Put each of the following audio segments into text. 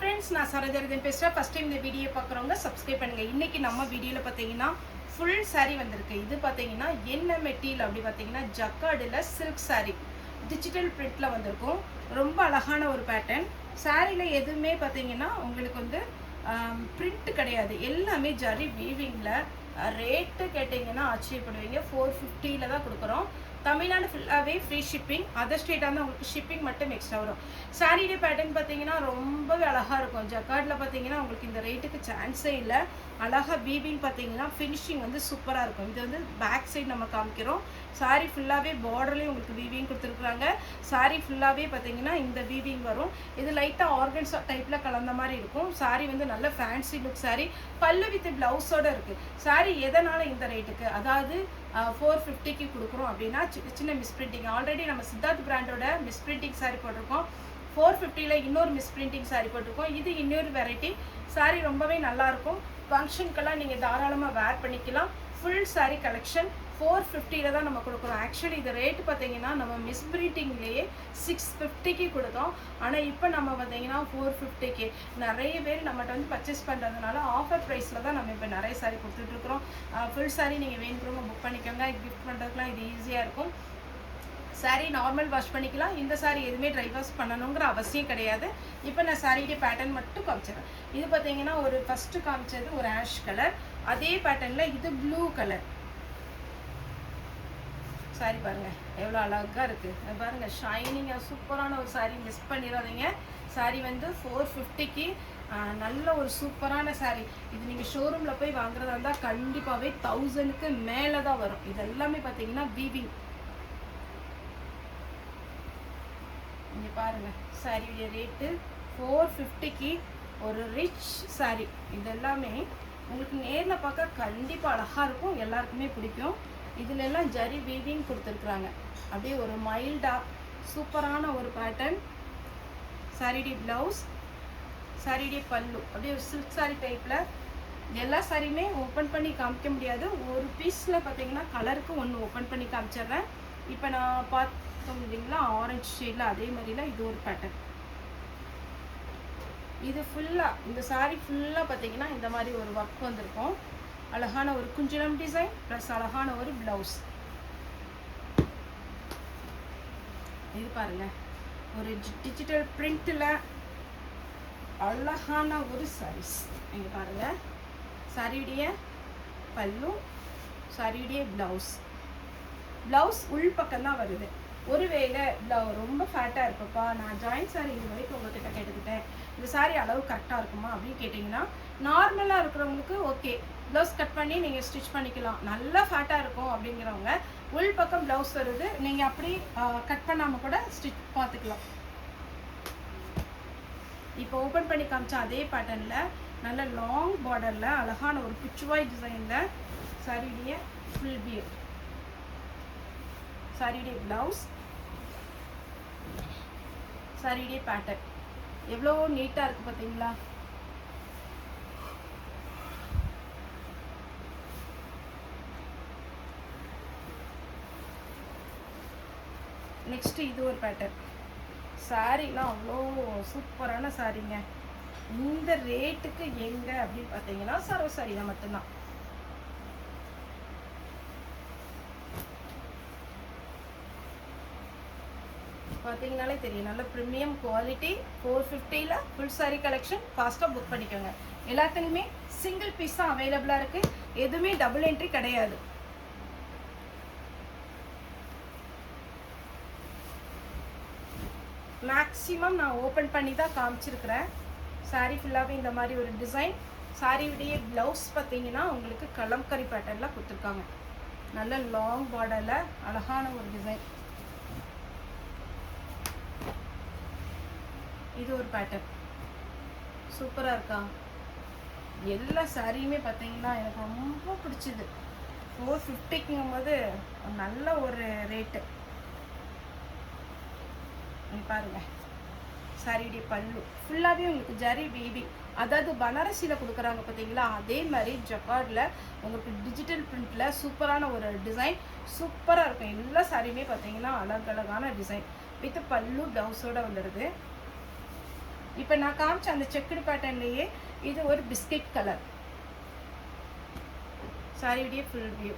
Friends நான் சரோஜரதன் பேசுறேன். First time இந்த வீடியோ பார்க்குறவங்க சப்ஸ்கிரைப் பண்ணுங்க. இன்னைக்கு நம்ம வீடியோல பாத்தீங்கன்னா ஃபுல் saree வந்திருக்கு. இது பாத்தீங்கன்னா என்ன மெட்டீரியல் அப்படி பாத்தீங்கன்னா ஜக்கார்டுல சில்க் saree டிஜிட்டல் பிரிண்ட்ல வந்திருக்கும். ரொம்ப அழகான ஒரு பேட்டர்ன். சாரில எதுவுமே பாத்தீங்கன்னா உங்களுக்கு வந்து பிரிண்ட் கிடையாது, எல்லாமே ஜரி வீவிங்ல. ரேட்டு கேட்டிங்கன்னா ஆச்சரியப்படுவீங்க. 450ல தான் கொடுக்குறோம். தமிழ்நாடு ஃபுல்லாகவே ஃப்ரீ ஷிப்பிங். அதர் ஸ்டேட்டாக இருந்தால் உங்களுக்கு ஷிப்பிங் மட்டும் எக்ஸ்ட்ரா வரும். சாரியோட பேட்டர்ன் பார்த்தீங்கன்னா ரொம்பவே அழகாக இருக்கும். ஜக்கார்டில் பார்த்தீங்கன்னா உங்களுக்கு இந்த ரேட்டுக்கு சான்ஸே இல்லை. அழகாக வீவிங் பார்த்தீங்கன்னா ஃபினிஷிங் வந்து சூப்பராக இருக்கும். இது வந்து பேக் சைடு நம்ம காமிக்கிறோம். சாரி ஃபுல்லாகவே பார்டர்லேயும் உங்களுக்கு வீவிங் கொடுத்துருக்குறாங்க. சாரி ஃபுல்லாகவே பார்த்தீங்கன்னா இந்த வீவிங் வரும். இது லைட்டாக ஆர்கன்ஸா டைப்பில் கலந்த மாதிரி இருக்கும். சாரி வந்து நல்ல ஃபேன்சி லுக் சாரி. பல்லு வித் ப்ளவுஸோடு இருக்குது. சாரி எதனால் இந்த ரேட்டுக்கு, அதாவது 450க்கு கொடுக்குறோம் அப்படின்னா சின்ன மிஸ்பிரிண்டிங். ஆல்ரெடி நம்ம சித்தார்த் பிராண்டோட மிஸ்பிரிண்டிங் சாரி போட்டிருக்கோம். 450ல இன்னொரு மிஸ்பிரிண்டிங் சாரி போட்டிருக்கோம். இது இன்னொரு வெரைட்டி சாரி. ரொம்பவே நல்லாயிருக்கும். ஃபங்க்ஷனுக்கெல்லாம் நீங்கள் தாராளமாக வேர் பண்ணிக்கலாம். ஃபுல் சாரி கலெக்ஷன் 450ல தான் நம்ம கொடுக்குறோம். ஆக்சுவலி இது ரேட்டு பார்த்தீங்கன்னா நம்ம மிஸ்பிரிண்டிங்லேயே 650க்கு கொடுத்தோம். ஆனால் இப்போ நம்ம பார்த்தீங்கன்னா 450க்கு நிறைய பேர் நம்மகிட்ட வந்து பர்ச்சேஸ் பண்ணுறதுனால ஆஃபர் ப்ரைஸில் தான் நம்ம இப்போ நிறைய சாரி கொடுத்துட்ருக்குறோம். ஃபுல் சாரி நீங்கள் வேணுங்கிறவங்க புக் பண்ணிக்கோங்க. கிஃப்ட் பண்ணுறதுக்குலாம் இது ஈஸியாக இருக்கும். சாரி நார்மல் வாஷ் பண்ணிக்கலாம். இந்த சாரி எதுவுமே ட்ரை வாஷ் பண்ணணுங்கிற அவசியம் கிடையாது. இப்போ நான் சாரியுடைய பேட்டர்ன் மட்டும் காமிச்சிடுறேன். இது பார்த்தீங்கன்னா ஒரு ஃபஸ்ட்டு காமிச்சது ஒரு ஆஷ் கலர். அதே பேட்டர்னில் இது ப்ளூ கலர் சாரி. பாருங்கள் எவ்வளோ அழகாக இருக்குது பாருங்கள். ஷைனிங்காக சூப்பரான ஒரு சாரி. மிஸ் பண்ணிடாதீங்க. சாரி வந்து 450க்கு நல்ல ஒரு சூப்பரான சாரி. இது நீங்கள் ஷோரூமில் போய் வாங்குறதா இருந்தால் கண்டிப்பாகவே 1000க்கு மேலே தான் வரும். இது எல்லாமே பார்த்தீங்கன்னா வீவிங். இங்கே பாருங்கள் சாரியுடைய ரேட்டு 450க்கு ஒரு ரிச் சாரி. இது எல்லாமே உங்களுக்கு நேரில் பார்க்க கண்டிப்பாக அழகாக இருக்கும். எல்லாருக்குமே பிடிக்கும். இதில் எல்லாம் ஜரி வீவிங் கொடுத்துருக்குறாங்க. அப்படியே ஒரு மைல்டாக சூப்பரான ஒரு பேட்டர்ன். சாரியுடைய ப்ளவுஸ், சாரியுடைய பல்லு அப்படியே ஒரு சில்க் சாரி டைப்பில். எல்லா சாரியுமே ஓப்பன் பண்ணி காமிக்க முடியாது. ஒரு பீஸில் பார்த்தீங்கன்னா கலருக்கு ஒன்று ஓப்பன் பண்ணி காமிச்சிட்றேன். இப்போ நான் பார்த்தோம் இல்லைங்களா ஆரஞ்சு ஷேடில், அதே மாதிரிலாம் இது ஒரு பேட்டர்ன். இது ஃபுல்லாக இந்த சாரி ஃபுல்லாக பார்த்தீங்கன்னா இந்த மாதிரி ஒரு ஒர்க் வந்திருக்கும். அழகான ஒரு குஞ்சலம் டிசைன் ப்ளஸ் அழகான ஒரு ப்ளவுஸ். இது பாருங்க ஒரு டிஜிட்டல் பிரிண்டில் அழகான ஒரு சாரீஸ். இங்கே பாருங்க சாரியுடைய பல்லு, சாரியுடைய ப்ளவுஸ். ப்ளவுஸ் உள் பக்கம் தான் வருது. ஒருவேளை ரொம்ப ஃபேட்டாக இருப்பப்பா, நான் ஜாயின்ட் சாரி இது வரைக்கும் உங்கள்கிட்ட கேட்டுக்கிட்டேன், இந்த சாரி அளவு கரெக்டாக இருக்குமா அப்படின்னு கேட்டிங்கன்னா நார்மலாக இருக்கிறவங்களுக்கு ஓகே, ப்ளவுஸ் கட் பண்ணி நீங்கள் ஸ்டிச் பண்ணிக்கலாம். நல்லா ஃபேட்டாக இருக்கும் அப்படிங்கிறவங்க உள் பக்கம் ப்ளவுஸ் வருது, நீங்கள் அப்படி கட் பண்ணாமல் கூட ஸ்டிச் பார்த்துக்கலாம். இப்போ ஓப்பன் பண்ணி காமிச்சா அதே பேட்டர்னில் நல்ல லாங் பார்டரில் அழகான ஒரு பிச்சுவாய் டிசைனில் சாரியுடைய ஃபுல் வியூ. சாரியுடைய ப்ளவுஸ், சாரியுடைய பேட்டர்ன் எவ்வளோ நீட்டாக இருக்குது பார்த்தீங்களா. நெக்ஸ்ட்டு இது ஒரு பேட்டர்ன். சாரீலாம் அவ்வளோ சூப்பரான சாரீங்க. இந்த ரேட்டுக்கு எங்கே அப்படின்னு பார்த்தீங்கன்னா சரோ சாரி தான் மட்டும்தான். பார்த்தீங்கனாலே தெரியும் நல்ல ப்ரீமியம் குவாலிட்டி. 450ல ஃபுல் சாரி கலெக்ஷன். ஃபாஸ்ட்டாக புக் பண்ணிக்கோங்க. எல்லாத்துலேயுமே சிங்கிள் பீஸ் தான் அவைலபிளாக இருக்குது. எதுவுமே டபுள் என்ட்ரி கிடையாது. மேக்ஸிமம் நான் ஓப்பன் பண்ணி தான் காமிச்சிருக்கிறேன். சாரீ ஃபுல்லாகவே இந்த மாதிரி ஒரு டிசைன். சாரியுடைய ப்ளவுஸ் பார்த்தீங்கன்னா உங்களுக்கு கலம்கரி பேட்டர்னில் கொடுத்துருக்காங்க. நல்ல லாங் பார்டரில் அழகான ஒரு டிசைன். இது ஒரு பேட்டர்ன் சூப்பராக இருக்கா. எல்லா சாரியுமே பார்த்தீங்கன்னா எனக்கு ரொம்ப பிடிச்சிது. 450க்குங்கும் போது நல்ல ஒரு ரேட்டு. பாருங்க சாரியுடைய பல்லு ஃபுல்லாகவே உங்களுக்கு ஜரி வீவிங், அதாவது பனாரசியில் கொடுக்குறாங்க பார்த்தீங்களா, அதே மாதிரி ஜக்கார்டில் உங்களுக்கு டிஜிட்டல் பிரிண்டில் சூப்பரான ஒரு டிசைன். சூப்பராக இருக்கும். எல்லா சாரியுமே பார்த்தீங்கன்னா அழகழகான டிசைன் வித் பல்லு ப்ளவுஸோடு வந்துடுது. இப்போ நான் காமிச்ச அந்த செக்குடு பேட்டர்ன்லேயே இது ஒரு பிஸ்கெட் கலர். சாரியுடைய ஃபுல் வியூ.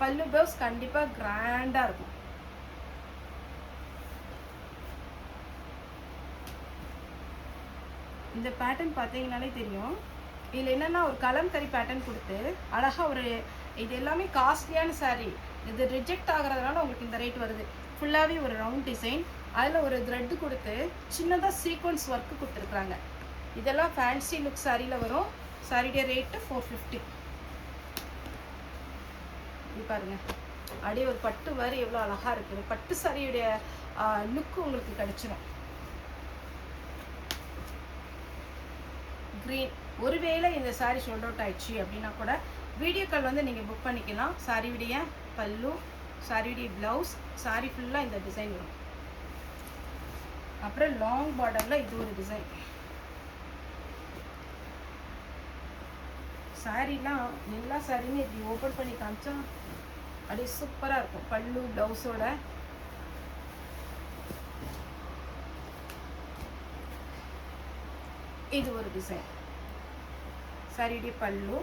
பல்லு ப்ளவுஸ் கண்டிப்பாக கிராண்டாக இருக்கும். இந்த பேட்டர்ன் பார்த்தீங்கன்னாலே தெரியும். இதில் என்னென்னா ஒரு கலம்கரி பேட்டர்ன் கொடுத்து அழகாக ஒரு இது எல்லாமே காஸ்ட்லியான சாரீ. இது ரிஜெக்ட் ஆகிறதுனால உங்களுக்கு இந்த ரேட் வருது. ஃபுல்லாகவே ஒரு ரவுண்ட் டிசைன், அதில் ஒரு த்ரெட்டு கொடுத்து சின்னதாக சீக்வன்ஸ் ஒர்க்கு கொடுத்துருக்குறாங்க. இதெல்லாம் ஃபேன்சி லுக் சாரியில் வரும். சாரியுடைய ரேட்டு 450. இது பாருங்கள், அப்படியே ஒரு பட்டு மாதிரி எவ்வளோ அழகாக இருக்குது. பட்டு சாரியுடைய லுக்கு உங்களுக்கு கிடைச்சிடும். க்ரீன். ஒருவேளை இந்த சாரீ ஷோல்ட் அவுட் ஆயிடுச்சு அப்படின்னா கூட வீடியோ கால் வந்து நீங்கள் புக் பண்ணிக்கலாம். சாரியுடைய பல்லு, சாரியுடைய ப்ளவுஸ், சாரி ஃபுல்லாக இந்த டிசைன் வரும். அப்புறம் லாங் பார்டரில் இது ஒரு டிசைன். சாரீலாம் எல்லா சாரியுமே இப்படி ஓப்பன் பண்ணி காமிச்சா அப்படியே சூப்பராக இருக்கும். பல்லு ப்ளவுஸோட இது ஒரு டிசைன். சாரியுடைய பல்லு,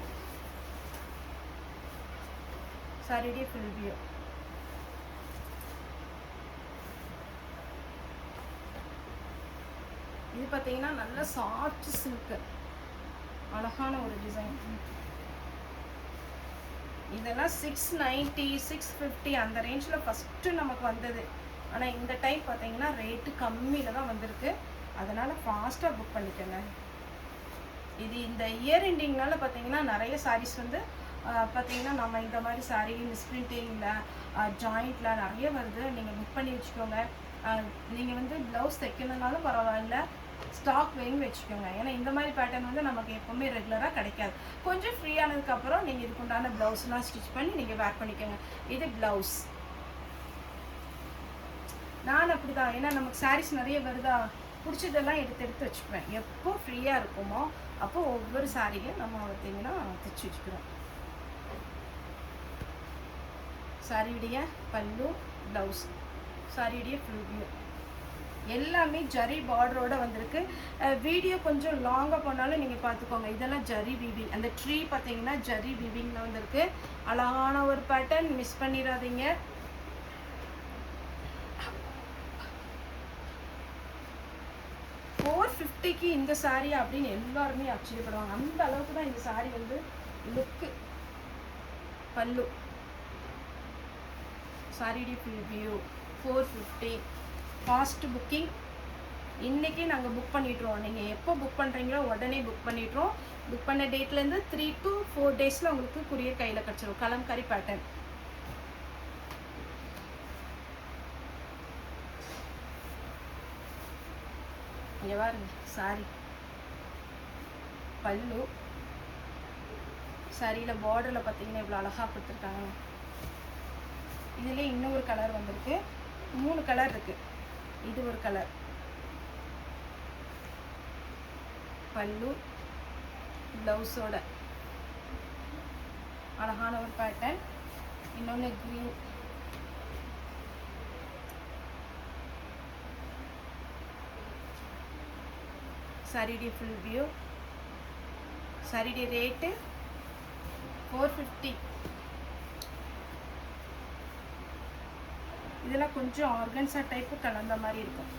சாரியுடைய ஃபுல் வியூ. இது பார்த்தீங்கன்னா நல்ல சாஃப்ட் சில்க், அழகான ஒரு டிசைன். இதெல்லாம் 690 650 அந்த ரேஞ்சில் ஃபஸ்ட்டு நமக்கு வந்தது. ஆனால் இந்த டைம் பார்த்தீங்கன்னா ரேட்டு கம்மியில் தான் வந்திருக்கு. அதனால் ஃபாஸ்ட்டாக புக் பண்ணிக்கோங்க. இது இந்த இயர் எண்டிங்னால பார்த்தீங்கன்னா நிறைய சாரீஸ் வந்து பார்த்தீங்கன்னா நம்ம இந்த மாதிரி சாரீ மிஸ்பிரிண்டிங்கில் ஜாயிண்டில் நிறைய வருது. நீங்கள் புக் பண்ணி வச்சுக்கோங்க. நீங்கள் வந்து ப்ளவுஸ் தைக்கணுன்னாலும் பரவாயில்ல, ஸ்டாக் வேணும் வச்சுக்கோங்க. ஏன்னா இந்த மாதிரி பேட்டர்ன் வந்து நமக்கு எப்போவுமே ரெகுலராக கிடைக்காது. கொஞ்சம் ஃப்ரீ ஆனதுக்கப்புறம் நீங்கள் இதுக்குண்டான ப்ளவுஸ்லாம் ஸ்டிச் பண்ணி நீங்கள் வேர் பண்ணிக்கோங்க. இது ப்ளவுஸ். நான் அப்படி தான், ஏன்னா நமக்கு சாரீஸ் நிறைய வருதா, பிடிச்சதெல்லாம் எடுத்து வச்சுக்குவேன். எப்போ ஃப்ரீயாக இருக்குமோ அப்போது ஒவ்வொரு சாரியும் நம்ம பார்த்தீங்கன்னா தைச்சி வச்சுக்கிறோம். சாரியுடைய பல்லு, ப்ளவுஸ், சாரியுடைய ஃபுல் வியூ எல்லாமே ஜரி பார்டரோடு வந்திருக்கு. வீடியோ கொஞ்சம் லாங்காக போனாலும் நீங்கள் பார்த்துக்கோங்க. இதெல்லாம் ஜரி வீவிங். அந்த ட்ரீ பார்த்தீங்கன்னா ஜரி வீவிங்கில் வந்திருக்கு. அழகான ஒரு பேட்டர்ன், மிஸ் பண்ணிடாதீங்க. $450 இந்த சாரீ அப்படின்னு எல்லாருமே ஆச்சரியப்படுவாங்க. அந்த அளவுக்கு தான் இந்த சாரீ வந்து லுக்கு. பல்லு, சாரியுடைய ஃபுல் வியூ. 450. Fast booking. இன்றைக்கி நாங்கள் புக் பண்ணிட்டுருவோம். நீங்கள் எப்போ புக் பண்ணுறீங்களோ உடனே புக் பண்ணிட்டுருவோம். புக் பண்ண டேட்லேருந்து 3 to 4 டேஸில் உங்களுக்கு குரியர் கையில் கிடச்சிரும். கலம்கரி பேட்டர்ன். இங்கே பாருங்க, சாரி பல்லு, சாரியில் பார்டரில் பார்த்தீங்கன்னா இவ்வளோ அழகாக கொடுத்துருக்காங்க. இதில் இன்னொரு கலர் வந்திருக்கு. 3 கலர் இருக்குது. இது ஒரு கலர். பல்லு, ப்ளவுஸோட அழகான ஒரு பேட்டர்ன். இன்னொன்று க்ரீன். சாரியுடைய ஃபுல் வியூ. சாரியுடைய ரேட்டு 450. இதெல்லாம் கொஞ்சம் ஆர்கன்ஸா டைப்பு கலந்த மாதிரி இருக்கும்.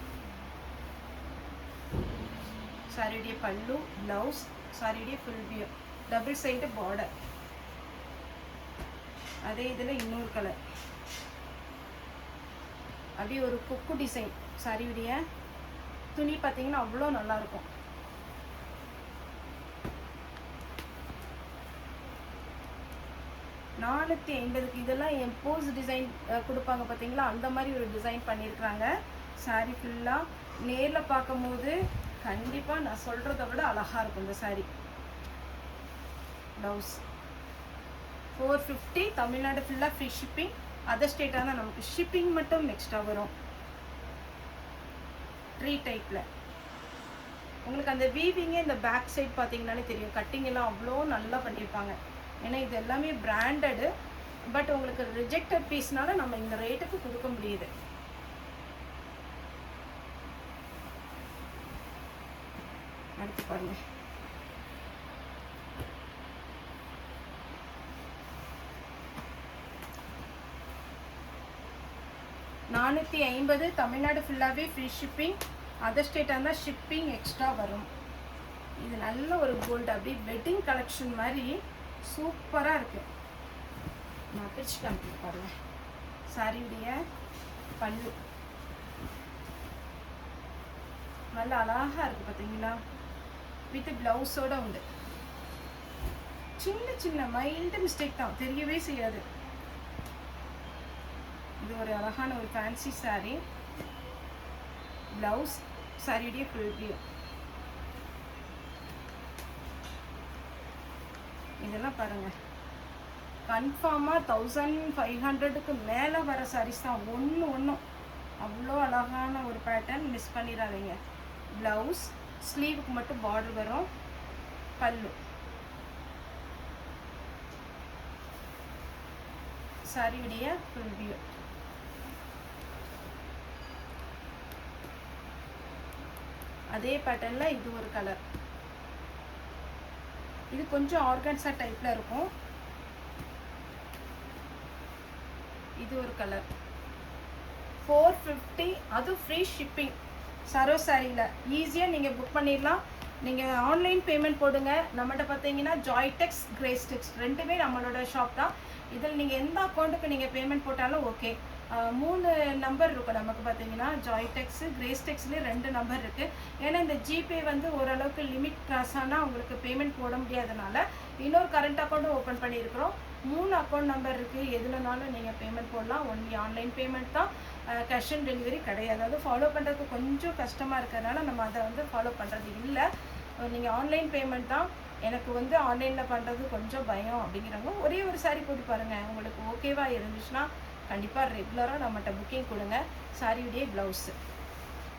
சாரியுடைய பல்லு, ப்ளவுஸ், சாரியுடைய full view. Double side border. அதே இதில் இன்னொரு கலர். அப்படியே ஒரு கொக்கு டிசைன். சாரியுடைய துணி பார்த்தீங்கன்னா அவ்வளோ நல்லாயிருக்கும். $450. இதெல்லாம் எம்போஸ் டிசைன் கொடுப்பாங்க பார்த்தீங்களா, அந்த மாதிரி ஒரு டிசைன் பண்ணியிருக்கிறாங்க. சாரீ ஃபுல்லாக நேரில் பார்க்கும்போது கண்டிப்பாக நான் சொல்கிறத விட அழகாக இருக்கும் இந்த சாரீ. ப்ளவுஸ் 450. தமிழ்நாடு ஃபுல்லாக ஃப்ரீ ஷிப்பிங். அதர் ஸ்டேட்டாக தான் நமக்கு ஷிப்பிங் மட்டும் எக்ஸ்ட்ரா வரும். ட்ரீ டைப்பில் உங்களுக்கு அந்த வீவிங்கே இந்த பேக் சைட் பார்த்தீங்கன்னாலே தெரியும். கட்டிங் எல்லாம் அவ்வளோ நல்லா பண்ணியிருப்பாங்க. ஏன்னா இது எல்லாமே பிராண்டடு. பட் உங்களுக்கு ரிஜெக்டட் பீஸ்னால நம்ம இந்த ரேட்டுக்கு கொடுக்க முடியுது. அடுத்து பாருங்கள், 450. தமிழ்நாடு ஃபுல்லாகவே ஃப்ரீ ஷிப்பிங். அதர் ஸ்டேட்டாக இருந்தால் ஷிப்பிங் எக்ஸ்ட்ரா வரும். இது நல்ல ஒரு கோல்டு, அப்படியே வெட்டிங் கலெக்ஷன் மாதிரி சூப்பராக இருக்குது. நான் பிரிச்சு காமிக்க பாருங்க. சாரியுடைய பல்லு நல்ல அழகாக இருக்குது பார்த்தீங்களா, வித் ப்ளவுஸோட உண்டு. சின்ன சின்ன மைல்டு மிஸ்டேக் தான், தெரியவே செய்யாது. இது ஒரு அழகான ஒரு ஃபேன்சி சாரீ. ப்ளவுஸ் சாரியுடைய ஃபுல் வியூ. இதெல்லாம் பாருங்கள், கன்ஃபார்மாக 1500க்கு மேலே வர சாரீஸ் தான். ஒன்றும் அவ்வளோ அழகான ஒரு பேட்டர்ன், மிஸ் பண்ணிடாதீங்க. ப்ளவுஸ் ஸ்லீவுக்கு மட்டும் பார்டர் வரும். பல்லு சாரியுடைய ஃபுல் வியூ. அதே பேட்டர்னில் இது ஒரு கலர். இது கொஞ்சம் ஆர்கன்ஸா டைப்பில் இருக்கும். இது ஒரு கலர். 450, அது ஃப்ரீ ஷிப்பிங். சரோ சாரியில் ஈஸியாக நீங்கள் புக் பண்ணிடலாம். நீங்கள் ஆன்லைன் பேமெண்ட் போடுங்க. நம்மகிட்ட பார்த்தீங்கன்னா ஜாய்டெக்ஸ், கிரேஸ்டெக்ஸ் ரெண்டுமே நம்மளோட ஷாப் தான். இதில் நீங்கள் எந்த அக்கௌண்ட்டுக்கு நீங்கள் பேமெண்ட் போட்டாலும் ஓகே. 3 நம்பர் இருக்கும் நமக்கு பார்த்தீங்கன்னா. ஜாய்டெக்ஸு, கிரேஸ்டெக்ஸ்லேயே 2 நம்பர் இருக்குது. ஏன்னா இந்த ஜிபே வந்து ஓரளவுக்கு லிமிட் கிராஸ் ஆனால் உங்களுக்கு பேமெண்ட் போட முடியாதனால இன்னொரு கரண்ட் அக்கௌண்ட்டும் ஓப்பன் பண்ணியிருக்கிறோம். 3 அக்கௌண்ட் நம்பர் இருக்குது. எதுலனாலும் நீங்கள் பேமெண்ட் போடலாம். ஒன்லி ஆன்லைன் பேமெண்ட் தான், கேஷ் ஆன் டெலிவரி கிடையாது. அது ஃபாலோ பண்ணுறதுக்கு கொஞ்சம் கஷ்டமாக இருக்கிறதுனால நம்ம அதை வந்து ஃபாலோ பண்ணுறது இல்லை. நீங்கள் ஆன்லைன் பேமெண்ட் தான். எனக்கு வந்து ஆன்லைனில் பண்ணுறது கொஞ்சம் பயம் அப்படிங்கிறவங்க ஒரே ஒரு சாரீ போட்டு பாருங்கள். உங்களுக்கு ஓகேவாக இருந்துச்சுன்னா கண்டிப்பாக ரெகுலராக நம்மகிட்ட புக்கிங் கொடுங்க. சாரியுடைய blouse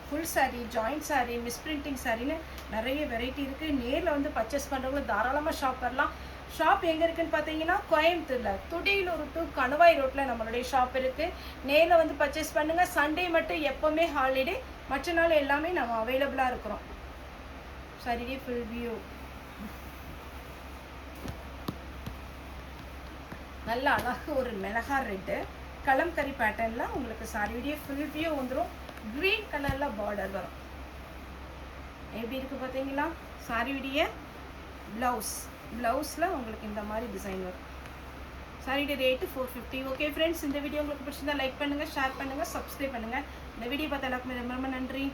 full sari, joint sari, misprinting சாரின்னு நிறைய வெரைட்டி இருக்குது. நேரில் வந்து பர்ச்சேஸ் பண்ணுறவங்க தாராளமாக ஷாப் வரலாம். ஷாப் எங்கே இருக்குதுன்னு பார்த்தீங்கன்னா கோயம்புத்தூரில் துடியலூர் டு கணுவாய் ரோட்டில் நம்மளுடைய ஷாப் இருக்குது. நேரில் வந்து பர்ச்சேஸ் பண்ணுங்கள். சண்டே மட்டும் எப்போவுமே ஹாலிடே, மற்ற நாள் எல்லாமே நம்ம அவைலபிளாக இருக்கிறோம். சாரியுடைய ஃபுல் வியூ. நல்ல அழகு ஒரு மிளகா ரெட்டு கலம்கரி பேட்டர்னில் உங்களுக்கு சாரியுடைய ஃபுல் வியூ வந்துடும். க்ரீன் கலரில் பார்டர் வரும். எப்படி இருக்குது பார்த்தீங்களா? சாரியுடைய ப்ளவுஸில் உங்களுக்கு இந்த மாதிரி டிசைன் வரும். சாரியுடைய ரேட்டு 450. ஓகே ஃப்ரெண்ட்ஸ், இந்த வீடியோ உங்களுக்கு பிடிச்சிருந்தா லைக் பண்ணுங்கள், ஷேர் பண்ணுங்கள், சப்ஸ்கிரைப் பண்ணுங்கள். இந்த வீடியோ பார்த்த எல்லாருக்குமே ரொம்ப ரொம்ப நன்றி.